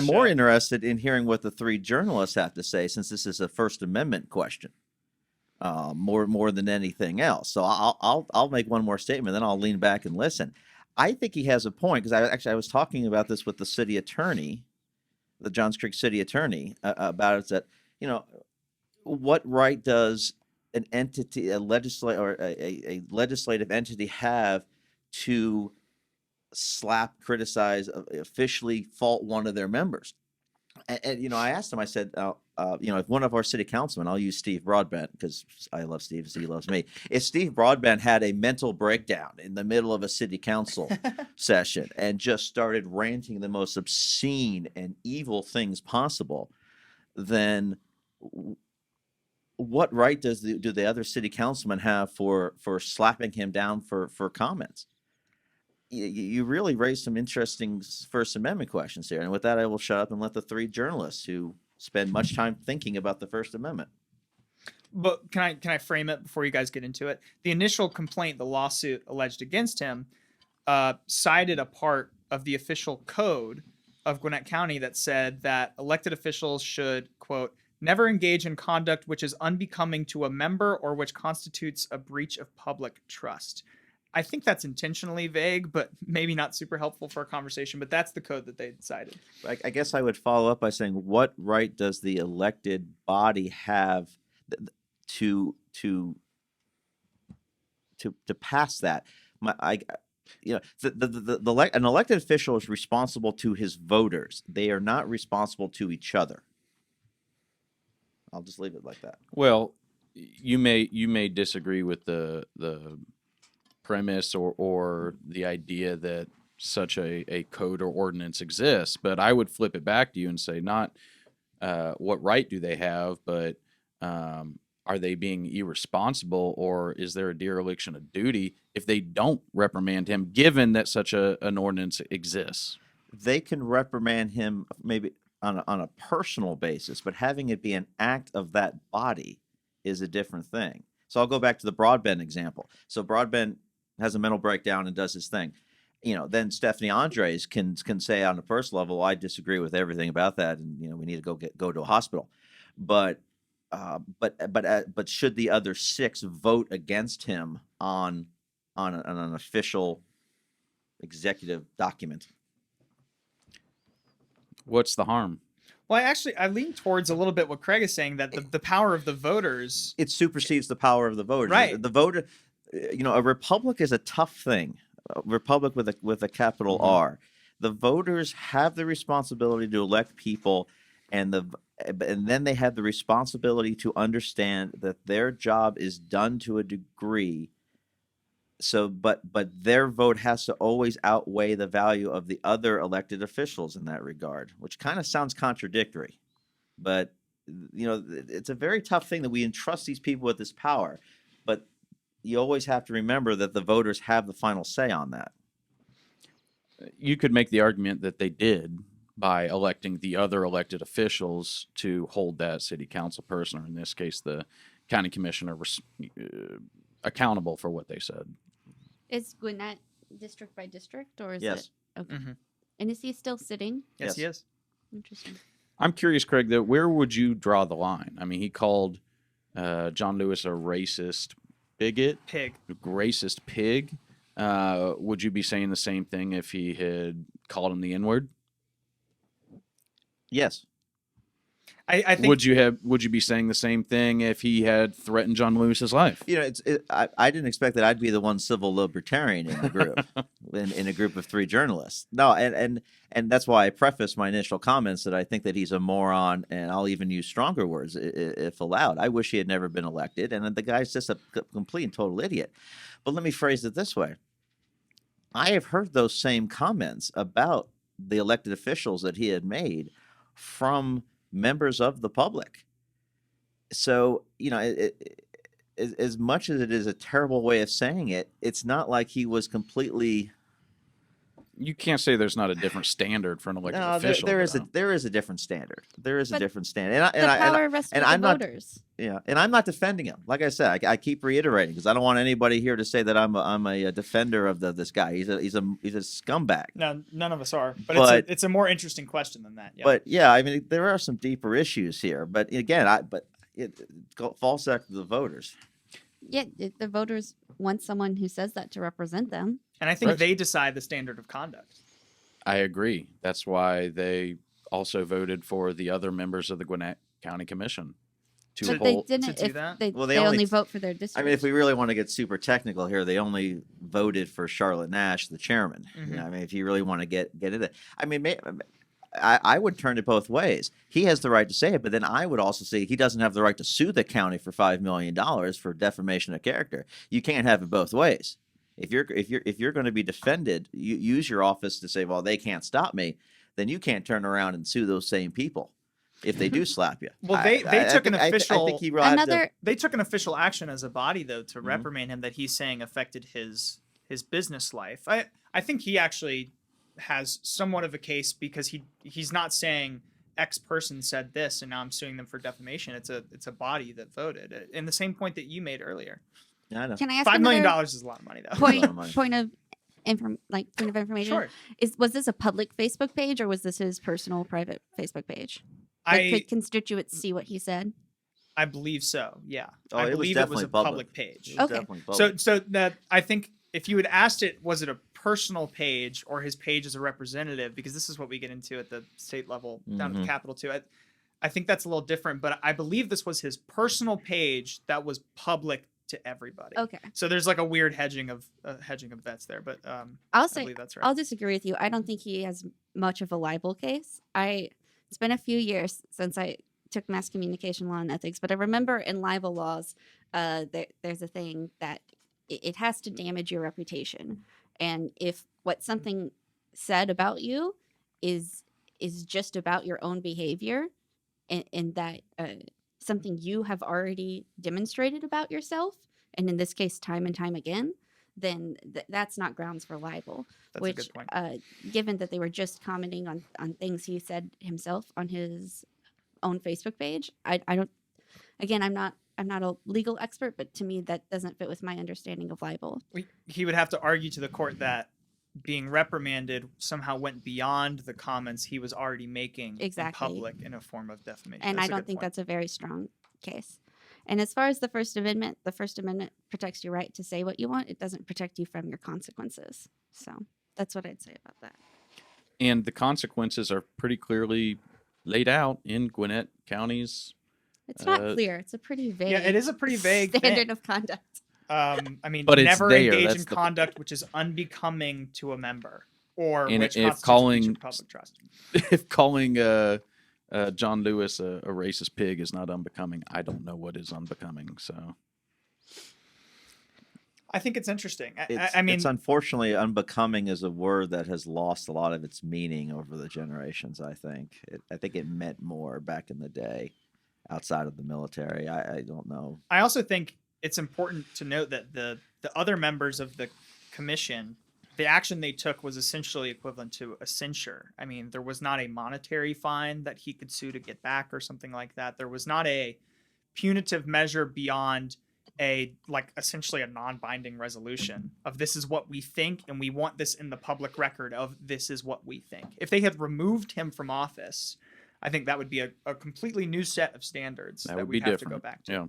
more interested in hearing what the three journalists have to say, since this is a First Amendment question. More than anything else. So I'll make one more statement, then I'll lean back and listen. I think he has a point, because I was talking about this with the city attorney, the Johns Creek city attorney, about it, that what right does an entity, a legislative entity, have to slap, criticize, officially fault one of their members? And I asked him, I said, if one of our city councilmen, I'll use Steve Broadbent because I love Steve as he loves me. If Steve Broadbent had a mental breakdown in the middle of a city council session and just started ranting the most obscene and evil things possible, then what right do the other city councilmen have for slapping him down for comments? You really raised some interesting First Amendment questions here. And with that, I will shut up and let the three journalists who spend much time thinking about the First Amendment. But can I frame it before you guys get into it? The initial complaint, the lawsuit alleged against him, cited a part of the official code of Gwinnett County that said that elected officials should, quote, never engage in conduct which is unbecoming to a member or which constitutes a breach of public trust. I think that's intentionally vague, but maybe not super helpful for a conversation. But that's the code that they decided. I guess I would follow up by saying, what right does the elected body have to pass that? An elected official is responsible to his voters. They are not responsible to each other. I'll just leave it like that. Well, you may disagree with the premise or the idea that such a code or ordinance exists, but I would flip it back to you and say, not what right do they have, but are they being irresponsible, or is there a dereliction of duty if they don't reprimand him, given that such an ordinance exists? They can reprimand him maybe on a personal basis, but having it be an act of that body is a different thing. So I'll go back to the Broadbent example. So Broadbent has a mental breakdown and does his thing. then Stephanie Andres can say on a personal level, I disagree with everything about that, and we need to go to a hospital. But should the other 6 vote against him on an official executive document? What's the harm? Well, I lean towards a little bit what Craig is saying, that the power of the voters. It supersedes the power of the voters. Right. The voter, a republic is a tough thing. A republic with a capital Mhm. R. The voters have the responsibility to elect people, and then they have the responsibility to understand that their job is done to a degree. So, but their vote has to always outweigh the value of the other elected officials in that regard, which kind of sounds contradictory. But it's a very tough thing that we entrust these people with this power. But you always have to remember that the voters have the final say on that. You could make the argument that they did by electing the other elected officials to hold that city council person, or in this case, the county commissioner, accountable for what they said. Is Gwinnett district by district, or is Yes. it? Okay. Mhm. And is he still sitting? Yes, he is. Interesting. I'm curious, Craig, that where would you draw the line? I mean, he called John Lewis a racist bigot, Pig. racist pig. Would you be saying the same thing if he had called him the N-word? Yes. I think. Would you be saying the same thing if he had threatened John Lewis's life? I didn't expect that I'd be the one civil libertarian in the group, in a group of 3 journalists. No, and that's why I prefaced my initial comments that I think that he's a moron, and I'll even use stronger words if allowed. I wish he had never been elected, and the guy's just a complete and total idiot. But let me phrase it this way. I have heard those same comments about the elected officials that he had made from members of the public. So, as much as it is a terrible way of saying it, it's not like he was completely. You can't say there's not a different standard for an elected No, official. there though. is a different standard. There is a But different standard, The power rests with I'm the not- voters. and I'm not defending him. Like I said, I keep reiterating because I don't want anybody here to say that I'm a defender of this guy. He's a scumbag. No, none of us are. But, But- it's a more interesting question than that. Yeah. But yeah, I mean, there are some deeper issues here. But again, it falls back to the voters. Yeah, the voters want someone who says that to represent them. and I think Right. they decide the standard of conduct. I agree. That's why they also voted for the other members of the Gwinnett County Commission to But they hold. didn't. do If that? they, Well, they they only only- vote for their district. I mean, if we really want to get super technical here, they only voted for Charlotte Nash, the chairman. Mhm. I mean, if you really want to get into it, I mean, I would turn it both ways. He has the right to say it, but then I would also say he doesn't have the right to sue the county for $5 million for defamation of character. You can't have it both ways. If you're going to be defended, you use your office to say, well, they can't stop me. Then you can't turn around and sue those same people if they do slap you. Well, they took an I official- think he will have to- Another They took an official action as a body, though, to Mhm. reprimand him that he's saying affected his business life. I think he actually has somewhat of a case because he's not saying X person said this and now I'm suing them for defamation. It's a body that voted. And the same point that you made earlier. I know. can I ask $5 million another is a lot of money, though. Point- lot of money. point of information? Sure. Was this a public Facebook page or was this his personal private Facebook page? I Could constituents see what he said? I believe so. Yeah. Oh, I it was believe it was definitely a public. public page. It was Okay. definitely public. So that I think if you had asked it, was it a personal page or his page as a representative? Because this is what we get into at the state level down at the Mhm. Capitol too. I think that's a little different, but I believe this was his personal page that was public to everybody. Okay. So there's like a weird hedging of bets there, but I'll I say believe that's right. I'll disagree with you. I don't think he has much of a libel case. It's been a few years since I took mass communication law and ethics, but I remember in libel laws, there's a thing that it has to damage your reputation, and if what something said about you is just about your own behavior, and that something you have already demonstrated about yourself, and in this case, time and time again, then that's not grounds for libel. That's which, a good point. Given that they were just commenting on things he said himself on his own Facebook page, I don't. Again, I'm not a legal expert, but to me that doesn't fit with my understanding of libel. He would have to argue to the court that being reprimanded somehow went beyond the comments he was already making Exactly. in public in a form of defamation. And That's I a don't good think point. that's a very strong case. And as far as the First Amendment protects your right to say what you want. It doesn't protect you from your consequences. So that's what I'd say about that. And the consequences are pretty clearly laid out in Gwinnett County's. It's not clear. It's a pretty vague. Yeah, it is a pretty vague standard thing. of conduct. I mean, But it's never there, engage that's in the- conduct which is unbecoming to a member, or And which if constitutes a breach calling- of public trust. If calling John Lewis a racist pig is not unbecoming, I don't know what is unbecoming. So I think it's interesting. It's, mean, it's unfortunately unbecoming is a word that has lost a lot of its meaning over the generations. I think it meant more back in the day, outside of the military. I don't know. I also think it's important to note that the other members of the commission, the action they took was essentially equivalent to a censure. I mean, there was not a monetary fine that he could sue to get back or something like that. There was not a punitive measure beyond essentially a non-binding resolution of this is what we think and we want this in the public record of this is what we think. If they had removed him from office, I think that would be a completely new set of standards that would we be have different. to go back to. Yeah.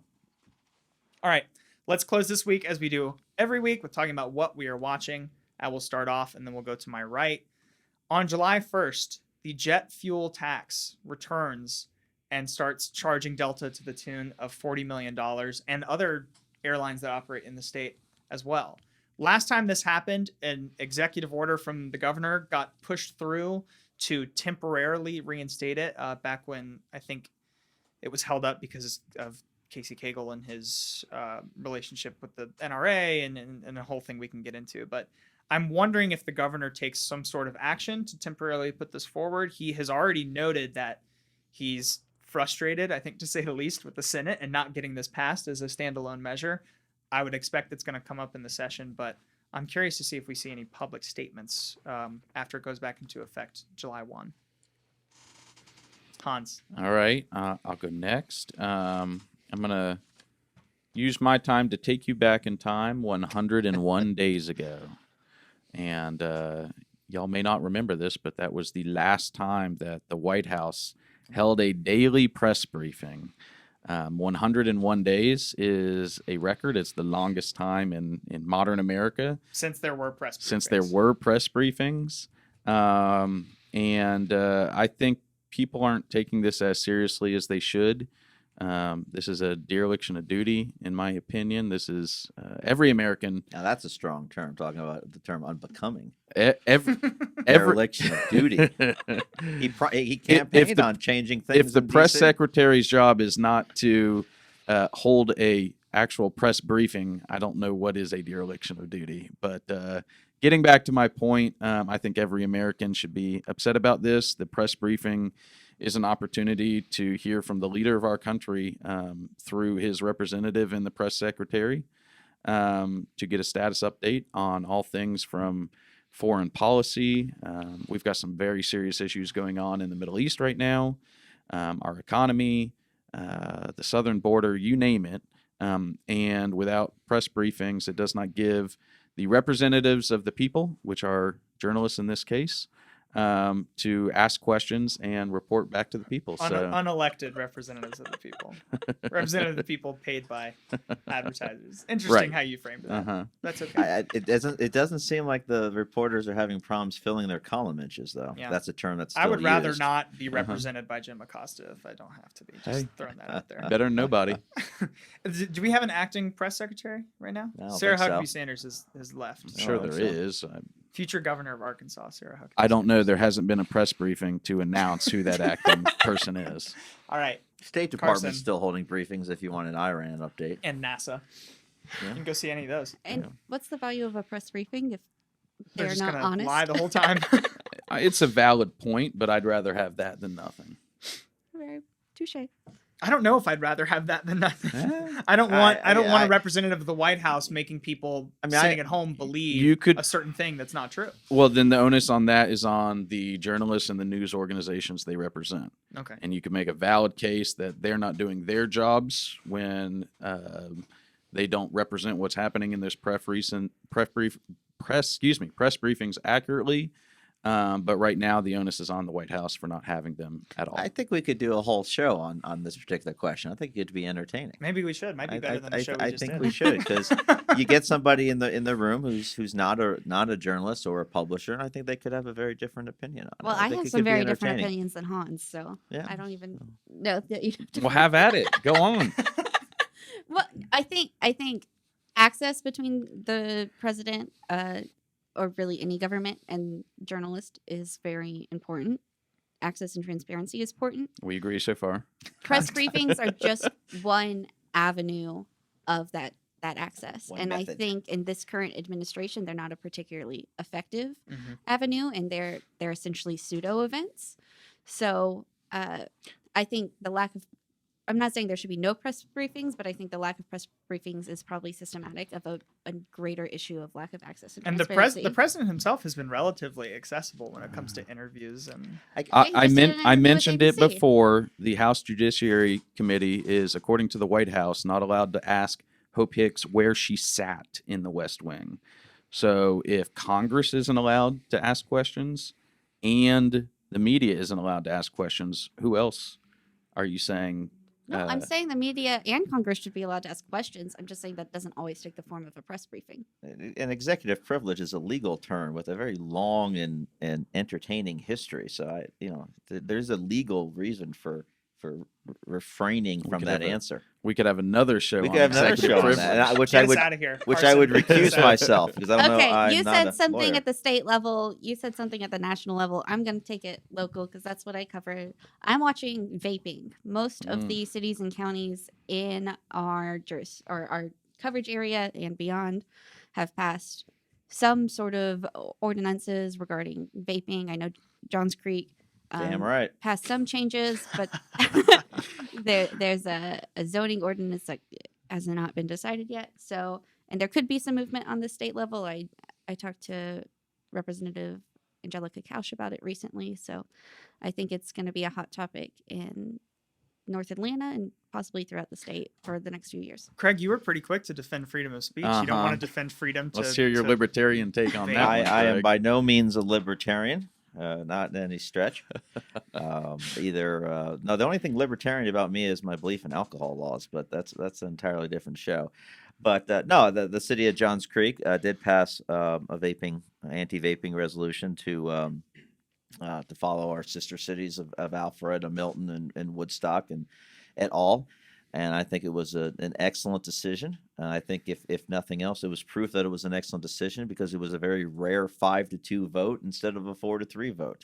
All right, let's close this week as we do every week with talking about what we are watching. I will start off and then we'll go to my right. On July 1st, the jet fuel tax returns and starts charging Delta to the tune of $40 million and other airlines that operate in the state as well. Last time this happened, an executive order from the governor got pushed through to temporarily reinstate it back when I think it was held up because of Casey Cagle and his relationship with the NRA and a whole thing we can get into. But I'm wondering if the governor takes some sort of action to temporarily put this forward. He has already noted that he's frustrated, I think to say the least, with the Senate and not getting this passed as a standalone measure. I would expect it's going to come up in the session, but I'm curious to see if we see any public statements after it goes back into effect July 1. Hans. All right. I'll go next. I'm going to use my time to take you back in time 101 days ago. And y'all may not remember this, but that was the last time that the White House held a daily press briefing. 101 days is a record. It's the longest time in modern America. Since there were press briefings. Since there were press briefings. And I think people aren't taking this as seriously as they should. This is a dereliction of duty, in my opinion. This is every American. Now that's a strong term. Talking about the term unbecoming. Every Dereliction of duty. He campaigned on changing things. If the in press DC. secretary's job is not to hold a actual press briefing, I don't know what is a dereliction of duty. But getting back to my point, I think every American should be upset about this. The press briefing is an opportunity to hear from the leader of our country through his representative and the press secretary to get a status update on all things from foreign policy. We've got some very serious issues going on in the Middle East right now, our economy, the southern border, you name it. And without press briefings, it does not give the representatives of the people, which are journalists in this case, to ask questions and report back to the people. Unelected representatives of the people. Representative of the people paid by advertisers. Interesting Right. how you framed that. Uh-huh. That's okay. It doesn't seem like the reporters are having problems filling their column inches, though. Yeah. That's a term that's. I would still rather used. not be represented by Jim Acosta if I don't have to be. Just Hey. throwing that out there. Better than nobody. Do we have an acting press secretary right now? I don't Sarah think so. Huckabee Sanders has left. I'm sure I think there so. is. Future governor of Arkansas, Sarah Huckabee. I don't know. There hasn't been a press briefing to announce who that acting person is. All right. State Department's Carson. still holding briefings if you want an Iran update. And NASA. Yeah. You can go see any of those. And what's the value of a press briefing if They're they're just not gonna honest? lie the whole time. It's a valid point, but I'd rather have that than nothing. Very touche. I don't know if I'd rather have that than nothing. Eh, I don't want I- a representative of the White House making people sitting at home believe You could- a certain thing that's not true. Well, then the onus on that is on the journalists and the news organizations they represent. Okay. And you can make a valid case that they're not doing their jobs when they don't represent what's happening in this press press briefings accurately. But right now, the onus is on the White House for not having them at all. I think we could do a whole show on this particular question. I think it could be entertaining. Maybe we should. Might be better than the show we I just think did. we should, because you get somebody in the room who's not a journalist or a publisher, and I think they could have a very different opinion on Well, it. I think have it some could be very different entertaining. opinions than Hans, so Yeah. I don't even know that you have to. Well, have at it. Go on. Well, I think access between the president, or really any government and journalist, is very important. Access and transparency is important. We agree so far. Press briefings are just one avenue of that access, One and method. I think in this current administration, they're not a particularly effective Mhm. avenue, and they're essentially pseudo events. So I think the lack of, I'm not saying there should be no press briefings, but I think the lack of press briefings is probably systematic of a greater issue of lack of access and And the transparency. president himself has been relatively accessible when it comes to interviews and Yeah, he just did an I interview with mentioned it ABC. before. The House Judiciary Committee is, according to the White House, not allowed to ask Hope Hicks where she sat in the West Wing. So if Congress isn't allowed to ask questions and the media isn't allowed to ask questions, who else are you saying? No, I'm saying the media and Congress should be allowed to ask questions. I'm just saying that doesn't always take the form of a press briefing. An executive privilege is a legal term with a very long and entertaining history. So there's a legal reason for refraining from could that have a answer. We could have another show. We on could have another executive show on privilege. that, and which get I us would out of here. which I Carson. would Get us recuse out. myself, because I don't know. Okay, I'm you not said a something lawyer. at the state level. You said something at the national level. I'm going to take it local because that's what I cover. I'm watching vaping. Most of the cities and counties in our our coverage area and beyond have passed some sort of ordinances regarding vaping. I know Johns Creek Damn right. passed some changes, but there's a zoning ordinance that has not been decided yet. So, and there could be some movement on the state level. I talked to Representative Angelica Couch about it recently. So I think it's going to be a hot topic in North Atlanta and possibly throughout the state for the next few years. Craig, you were pretty quick to defend freedom of speech. You don't Uh-huh. want to defend freedom to. Let's hear your to- libertarian take on vape. that. one, I am Greg. by no means a libertarian, not in any stretch. No, the only thing libertarian about me is my belief in alcohol laws, but that's an entirely different show. But no, the city of Johns Creek did pass a anti-vaping resolution to follow our sister cities of Alpharetta, Milton, and Woodstock, and et al. And I think it was an excellent decision. I think if nothing else, it was proof that it was an excellent decision because it was a very rare 5-2 vote instead of a 4-3 vote.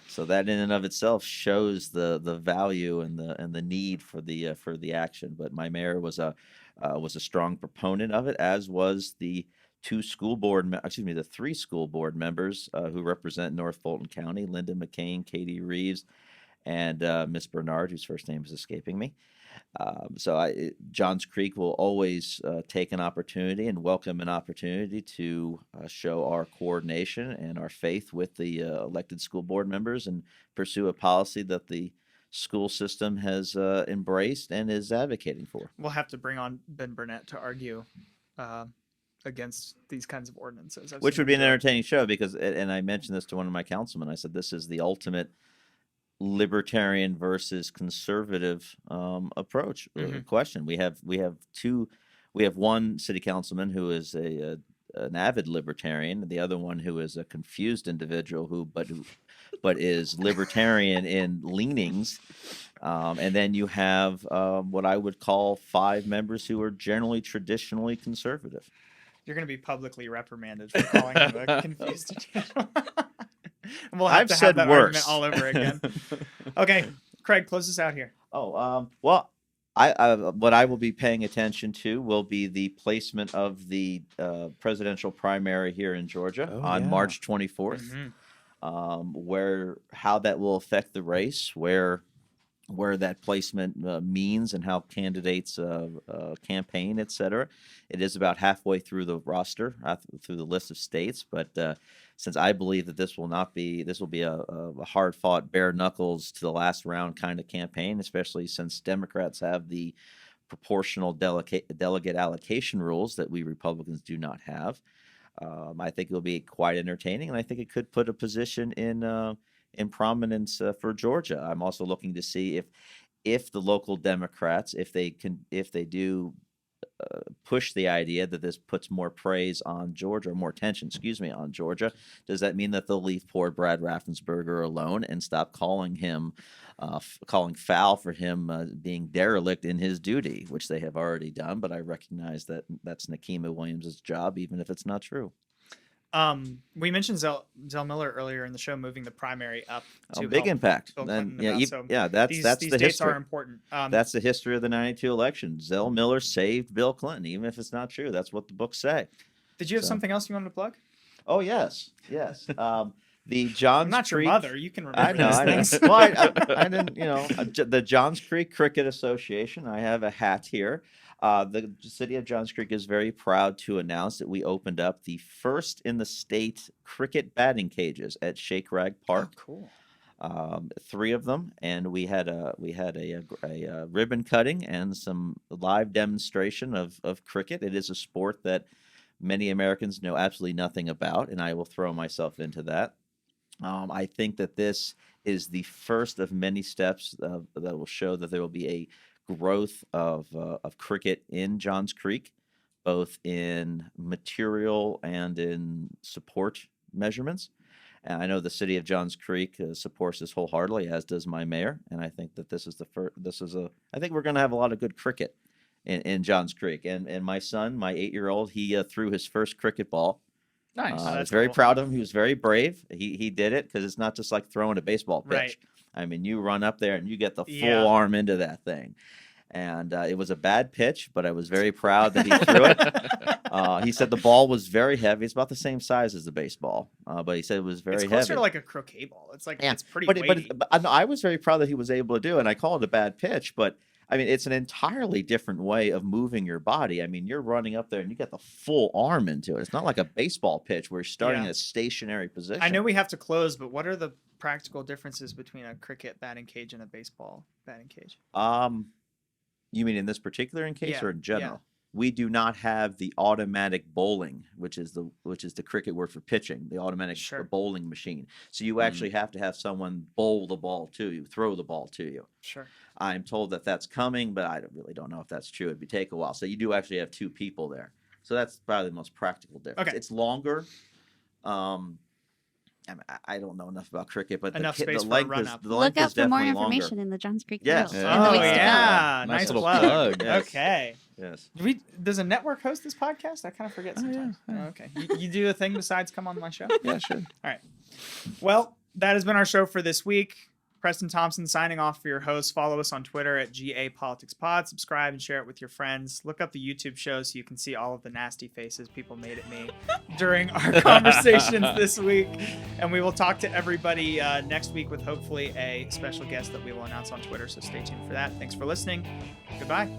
So that in and of itself shows the value and the need for the action. But my mayor was a strong proponent of it, as was the three school board members who represent North Fulton County: Linda McCain, Katie Reeves, and Miss Bernard, whose first name is escaping me. Johns Creek will always take an opportunity and welcome an opportunity to show our coordination and our faith with the elected school board members and pursue a policy that the school system has embraced and is advocating for. We'll have to bring on Ben Burnett to argue against these kinds of ordinances. I've Which seen would be him an do it. entertaining show because, and I mentioned this to one of my councilmen, I said, this is the ultimate libertarian versus conservative approach question. We have one city councilman who is an avid libertarian, and the other one who is a confused individual but is libertarian in leanings. And then you have what I would call 5 members who are generally traditionally conservative. You're going to be publicly reprimanded for calling him a confused individual. And we'll have I've to said have that worse. argument all over again. Okay, Craig, close us out here. Well, I what I will be paying attention to will be the placement of the presidential primary here in Georgia on March 24th. How that will affect the race, where that placement means, and how candidates campaign, etc. It is about halfway through the roster, through the list of states, but since I believe that this will be a hard-fought, bare knuckles to the last round kind of campaign, especially since Democrats have the proportional delegate allocation rules that we Republicans do not have. I think it'll be quite entertaining, and I think it could put a position in prominence for Georgia. I'm also looking to see if the local Democrats, if they do push the idea that this puts more praise on Georgia, or more attention, on Georgia, does that mean that they'll leave poor Brad Raffensperger alone and stop calling him, calling foul for him being derelict in his duty, which they have already done? But I recognize that that's Nikema Williams' job, even if it's not true. We mentioned Zell Miller earlier in the show, moving the primary up to Big help impact. Bill And, Clinton about, that's these the dates history. are important. That's the history of the 92 election. Zell Miller saved Bill Clinton, even if it's not true. That's what the books say. Did you have so- something else you wanted to plug? Oh, yes. The Johns I'm not your Creek. mother. You can remember I know. these things. Well, I didn't. The Johns Creek Cricket Association. I have a hat here. The city of Johns Creek is very proud to announce that we opened up the first in the state cricket batting cages at Shake Rag Park. Cool. 3 of them, and we had a ribbon cutting and some live demonstration of cricket. It is a sport that many Americans know absolutely nothing about, and I will throw myself into that. I think that this is the first of many steps that will show that there will be a growth of cricket in Johns Creek, both in material and in support measurements. And I know the city of Johns Creek supports this wholeheartedly, as does my mayor. And I think that this is the first. I think we're going to have a lot of good cricket in Johns Creek. And my son, my 8-year-old, he threw his first cricket ball. Nice. I was That's very cool. proud of him. He was very brave. He did it because it's not just like throwing a baseball pitch. Right. I mean, you run up there and you get the full Yeah. arm into that thing. And it was a bad pitch, but I was very proud that he threw it. He said the ball was very heavy. It's about the same size as the baseball, but he said it was very It's closer heavy. to like a croquet ball. It's like Yeah, it's pretty but weighty. I was very proud that he was able to do it, and I call it a bad pitch, but I mean, it's an entirely different way of moving your body. I mean, you're running up there and you get the full arm into it. It's not like a baseball pitch where you're starting in a stationary position. I know we have to close, but what are the practical differences between a cricket batting cage and a baseball batting cage? You mean in this particular case Yeah, or in general? yeah. We do not have the automatic bowling, which is the cricket word for pitching, the automatic Sure. bowling machine. So you actually have to have someone bowl the ball to you, throw the ball to you. Sure. I'm told that that's coming, but I really don't know if that's true. It'd take a while. So you do actually have 2 people there. So that's probably the most practical difference. Okay. It's longer. I don't know enough about cricket, but Enough the space for a length run-up. the Look length up is for more definitely longer. information in the Johns Creek Yes. Herald Yeah. in the Oh weeks to come. yeah, Nice nice little plug. plug. Yes. Okay. Yes. Does a network host this podcast? I kind of forget sometimes. yeah. Oh, okay. You do a thing besides come on my show? Yeah, sure. All right. Well, that has been our show for this week. Preston Thompson signing off for your host. Follow us on Twitter at GAPoliticsPod. Subscribe and share it with your friends. Look up the YouTube show so you can see all of the nasty faces people made at me during our conversations this week. And we will talk to everybody next week with hopefully a special guest that we will announce on Twitter. So stay tuned for that. Thanks for listening. Goodbye.